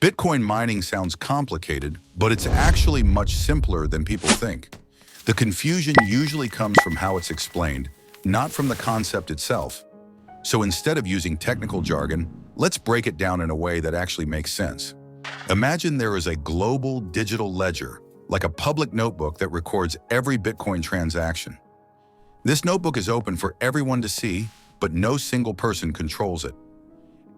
Bitcoin mining sounds complicated, but it's actually much simpler than people think. The confusion usually comes from how it's explained, not from the concept itself. So instead of using technical jargon, let's break it down in a way that actually makes sense. Imagine there is a global digital ledger, like a public notebook that records every Bitcoin transaction. This notebook is open for everyone to see, but no single person controls it.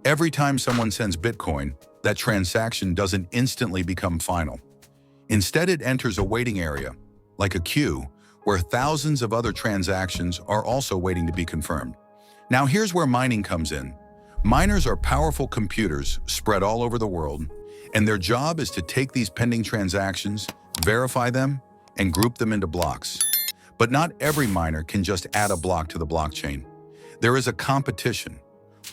Every time someone sends Bitcoin, that transaction doesn't instantly become final. Instead, it enters a waiting area, like a queue, where thousands of other transactions are also waiting to be confirmed. Now here's where mining comes in. Miners are powerful computers spread all over the world, and their job is to take these pending transactions, verify them, and group them into blocks. But not every miner can just add a block to the blockchain. There is a competition.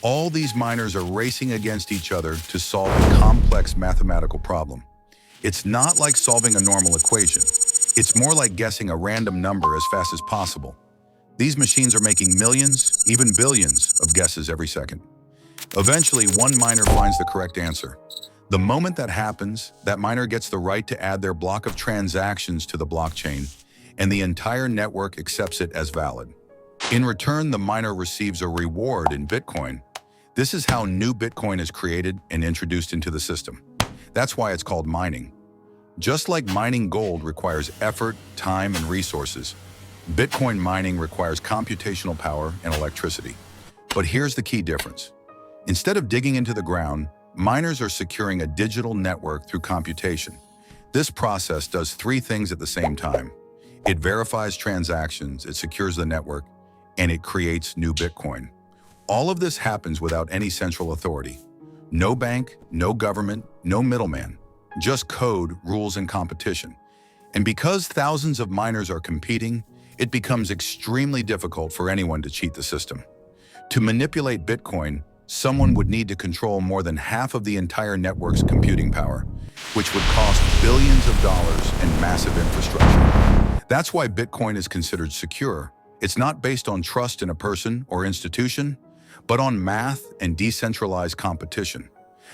All these miners are racing against each other to solve a complex mathematical problem. It's not like solving a normal equation. It's more like guessing a random number as fast as possible. These machines are making millions, even billions, of guesses every second. Eventually, one miner finds the correct answer. The moment that happens, that miner gets the right to add their block of transactions to the blockchain, and the entire network accepts it as valid. In return, the miner receives a reward in Bitcoin. This is how new Bitcoin is created and introduced into the system. That's why it's called mining. Just like mining gold requires effort, time, and resources, Bitcoin mining requires computational power and electricity. But here's the key difference. Instead of digging into the ground, miners are securing a digital network through computation. This process does three things at the same time. It verifies transactions, it secures the network, and it creates new Bitcoin. All of this happens without any central authority. No bank, no government, no middleman. Just code, rules, and competition. And because thousands of miners are competing, it becomes extremely difficult for anyone to cheat the system. To manipulate Bitcoin, someone would need to control more than half of the entire network's computing power, which would cost billions of dollars and massive infrastructure. That's why Bitcoin is considered secure. It's not based on trust in a person or institution, but on math and decentralized competition.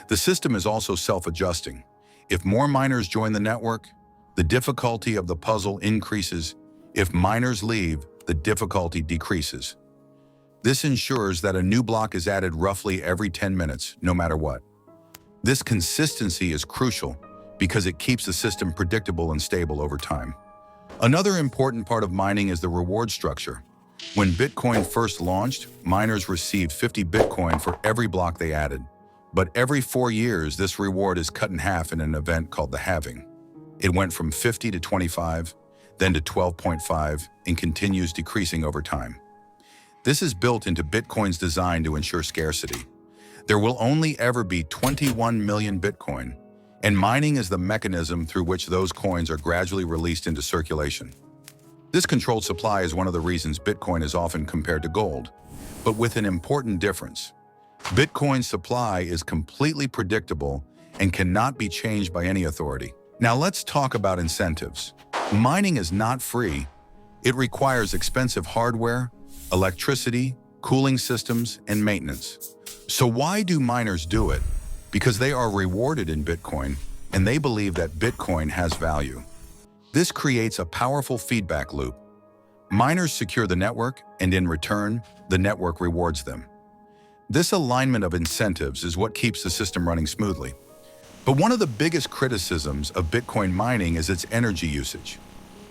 The system is also self-adjusting. If more miners join the network, the difficulty of the puzzle increases. If miners leave, the difficulty decreases. This ensures that a new block is added roughly every 10 minutes, no matter what. This consistency is crucial because it keeps the system predictable and stable over time. Another important part of mining is the reward structure. When Bitcoin first launched, miners received 50 Bitcoin for every block they added. But every 4 years, this reward is cut in half in an event called the halving. It went from 50 to 25, then to 12.5, and continues decreasing over time. This is built into Bitcoin's design to ensure scarcity. There will only ever be 21 million Bitcoin, and mining is the mechanism through which those coins are gradually released into circulation. This controlled supply is one of the reasons Bitcoin is often compared to gold, but with an important difference. Bitcoin's supply is completely predictable and cannot be changed by any authority. Now let's talk about incentives. Mining is not free. It requires expensive hardware, electricity, cooling systems, and maintenance. So why do miners do it? Because they are rewarded in Bitcoin, and they believe that Bitcoin has value. This creates a powerful feedback loop. Miners secure the network, and in return, the network rewards them. This alignment of incentives is what keeps the system running smoothly. But one of the biggest criticisms of Bitcoin mining is its energy usage.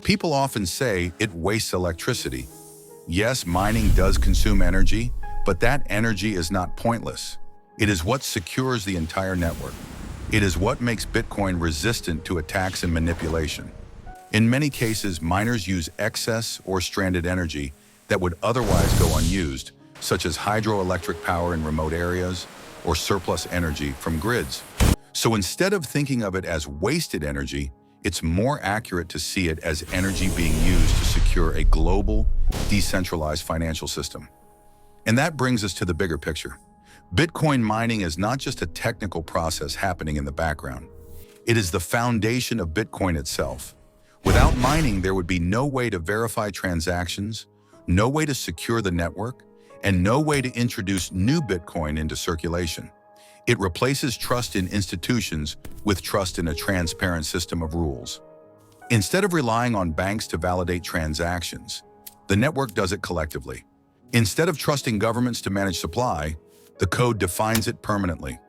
People often say it wastes electricity. Yes, mining does consume energy, but that energy is not pointless. It is what secures the entire network. It is what makes Bitcoin resistant to attacks and manipulation. In many cases, miners use excess or stranded energy that would otherwise go unused, such as hydroelectric power in remote areas or surplus energy from grids. So instead of thinking of it as wasted energy, it's more accurate to see it as energy being used to secure a global, decentralized financial system. And that brings us to the bigger picture. Bitcoin mining is not just a technical process happening in the background. It is the foundation of Bitcoin itself. Without mining, there would be no way to verify transactions, no way to secure the network, and no way to introduce new Bitcoin into circulation. It replaces trust in institutions with trust in a transparent system of rules. Instead of relying on banks to validate transactions, the network does it collectively. Instead of trusting governments to manage supply, the code defines it permanently.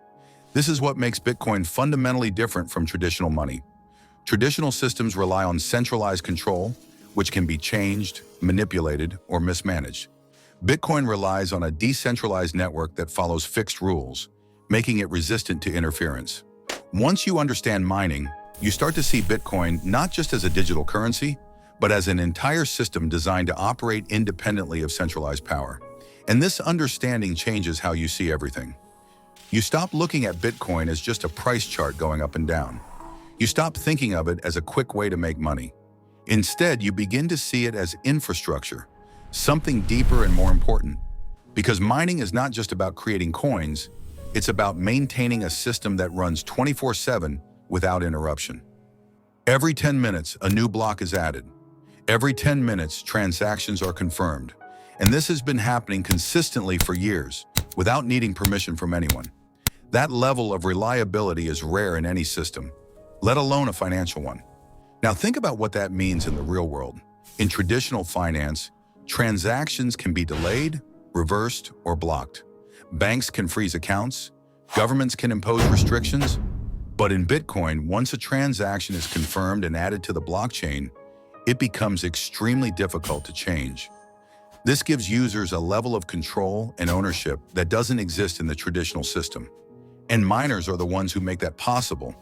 This is what makes Bitcoin fundamentally different from traditional money. Traditional systems rely on centralized control, which can be changed, manipulated, or mismanaged. Bitcoin relies on a decentralized network that follows fixed rules, making it resistant to interference. Once you understand mining, you start to see Bitcoin not just as a digital currency, but as an entire system designed to operate independently of centralized power. And this understanding changes how you see everything. You stop looking at Bitcoin as just a price chart going up and down. You stop thinking of it as a quick way to make money. Instead, you begin to see it as infrastructure, something deeper and more important. Because mining is not just about creating coins, it's about maintaining a system that runs 24/7 without interruption. Every 10 minutes, a new block is added. Every 10 minutes, transactions are confirmed. And this has been happening consistently for years, without needing permission from anyone. That level of reliability is rare in any system, let alone a financial one. Now think about what that means in the real world. In traditional finance, transactions can be delayed, reversed, or blocked. Banks can freeze accounts, governments can impose restrictions, but in Bitcoin, once a transaction is confirmed and added to the blockchain, it becomes extremely difficult to change. This gives users a level of control and ownership that doesn't exist in the traditional system. And miners are the ones who make that possible.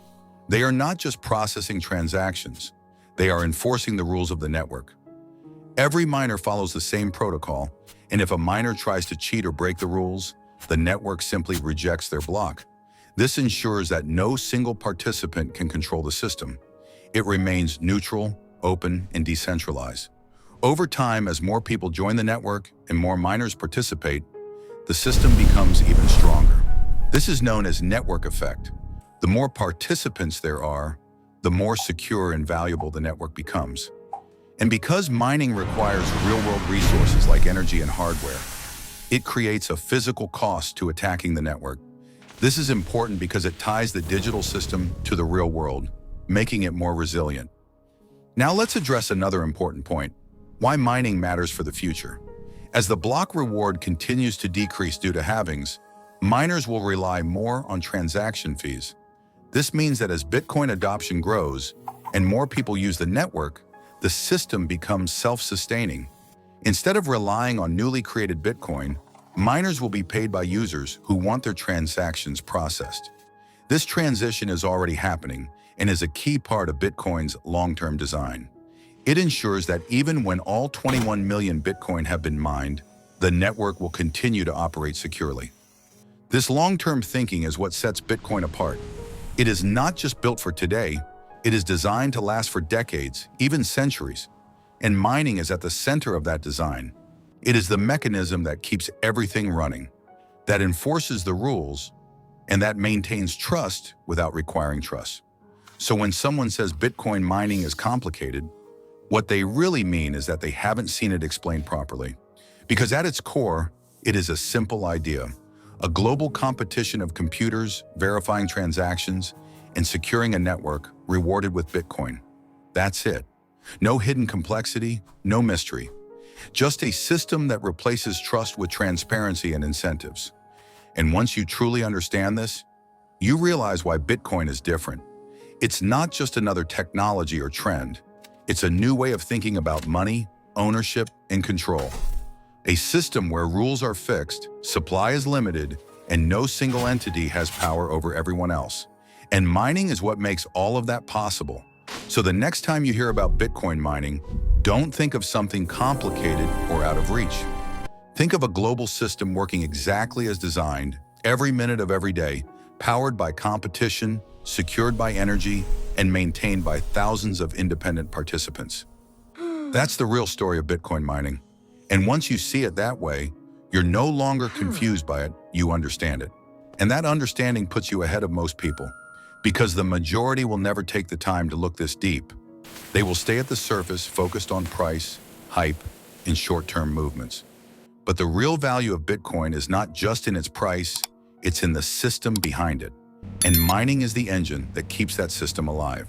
They are not just processing transactions, they are enforcing the rules of the network. Every miner follows the same protocol, and if a miner tries to cheat or break the rules, the network simply rejects their block. This ensures that no single participant can control the system. It remains neutral, open, and decentralized. Over time, as more people join the network and more miners participate, the system becomes even stronger. This is known as network effect. The more participants there are, the more secure and valuable the network becomes. And because mining requires real-world resources like energy and hardware, it creates a physical cost to attacking the network. This is important because it ties the digital system to the real world, making it more resilient. Now let's address another important point: why mining matters for the future. As the block reward continues to decrease due to halvings, miners will rely more on transaction fees. This means that as Bitcoin adoption grows and more people use the network, the system becomes self-sustaining. Instead of relying on newly created Bitcoin, miners will be paid by users who want their transactions processed. This transition is already happening and is a key part of Bitcoin's long-term design. It ensures that even when all 21 million Bitcoin have been mined, the network will continue to operate securely. This long-term thinking is what sets Bitcoin apart. It is not just built for today, it is designed to last for decades, even centuries. And mining is at the center of that design. It is the mechanism that keeps everything running, that enforces the rules, and that maintains trust without requiring trust. So when someone says Bitcoin mining is complicated, what they really mean is that they haven't seen it explained properly. Because at its core, it is a simple idea: a global competition of computers verifying transactions and securing a network rewarded with Bitcoin. That's it. No hidden complexity, no mystery. Just a system that replaces trust with transparency and incentives. And once you truly understand this, you realize why Bitcoin is different. It's not just another technology or trend. It's a new way of thinking about money, ownership, and control. A system where rules are fixed, supply is limited, and no single entity has power over everyone else. And mining is what makes all of that possible. So the next time you hear about Bitcoin mining, don't think of something complicated or out of reach. Think of a global system working exactly as designed, every minute of every day, powered by competition, secured by energy, and maintained by thousands of independent participants. That's the real story of Bitcoin mining. And once you see it that way, you're no longer confused by it, you understand it. And that understanding puts you ahead of most people, because the majority will never take the time to look this deep. They will stay at the surface, focused on price, hype, and short-term movements. But the real value of Bitcoin is not just in its price, It's in the system behind it. And mining is the engine that keeps that system alive.